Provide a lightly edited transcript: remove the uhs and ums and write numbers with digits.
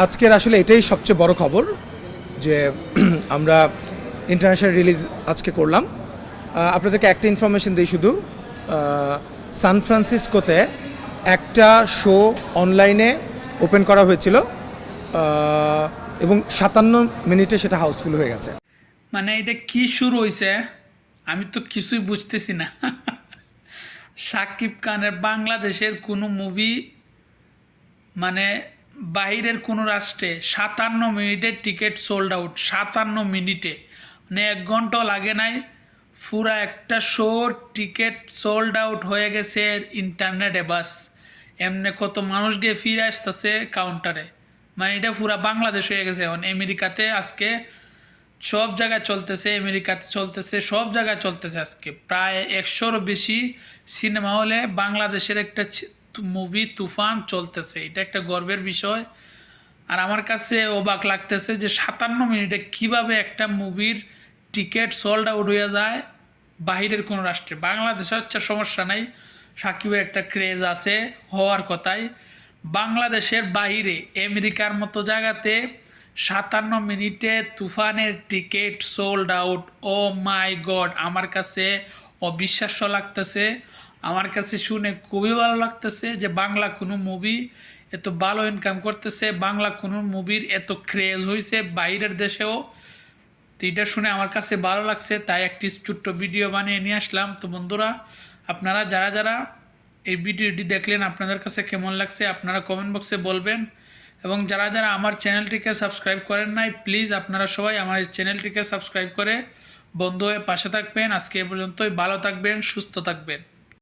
আজকের আসলে এটাই সবচেয়ে বড় খবর যে আমরা ইন্টারন্যাশনাল রিলিজ আজকে করলাম। আপনাদেরকে একটা ইনফরমেশন দিই শুধু, সান ফ্রান্সিসকোতে একটা শো অনলাইনে ওপেন করা হয়েছিল এবং 57 মিনিটে সেটা হাউসফুল হয়ে গেছে। মানে এটা কি শুরু হয়েছে আমি তো কিছুই বুঝতেছি না। শাকিব খানের বাংলাদেশের কোনো মুভি মানে বাইরের কোনো রাষ্ট্রে 57 মিনিটের টিকিট সোল্ড আউট। 57 মিনিটে মানে 1 ঘন্টাও লাগে নাই, পুরা একটা শো টিকিট সোল্ড আউট হয়ে গেছে ইন্টারনেটে। বাস এমনি কত মানুষ গিয়ে ফিরে আসতেছে কাউন্টারে। মানে এটা পুরা বাংলাদেশ হয়ে গেছে। এখন আমেরিকাতে আজকে সব জায়গায় চলতেছে, আমেরিকাতে চলতেছে, সব জায়গায় চলতেছে। আজকে প্রায় 100-র বেশি সিনেমা হলে বাংলাদেশের একটা মুভি তুফান চলতেছে। এটা একটা গর্বের বিষয়। আর আমার কাছে অবাক লাগতেছে যে 57 মিনিটে কিভাবে একটা মুভির টিকিট সোল্ড আউট হয়ে যায় বাহিরের কোনো রাষ্ট্রে। বাংলাদেশে হচ্ছে সমস্যা নাই, সাকিবের একটা ক্রেজ আছে হওয়ার কথাই। বাংলাদেশের বাহিরে আমেরিকার মতো জায়গাতে 57 মিনিটে তুফানের টিকিট সোল্ড আউট। ও মাই গড, আমার কাছে অবিশ্বাস্য লাগতেছে। আমার কাছে শুনে খুবই ভালো লাগতেছে যে বাংলা কোনো মুভি এত ভালো ইনকাম করতেছে, বাংলা কোনো মুভির এত ক্রেজ হয়েছে বাইরের দেশেও। তো এটা শুনে আমার কাছে ভালো লাগছে, তাই একটি ছোট্ট ভিডিও বানিয়ে নিয়ে আসলাম। তো বন্ধুরা, আপনারা যারা যারা এই ভিডিওটি দেখলেন আপনাদের কাছে কেমন লাগছে আপনারা কমেন্ট বক্সে বলবেন। এবং যারা যারা আমার চ্যানেলটিকে সাবস্ক্রাইব করেন নাই, প্লিজ আপনারা সবাই আমার এই চ্যানেলটিকে সাবস্ক্রাইব করে বন্ধু হয়ে পাশে থাকবেন। আজকে এ পর্যন্তই, ভালো থাকবেন, সুস্থ থাকবেন।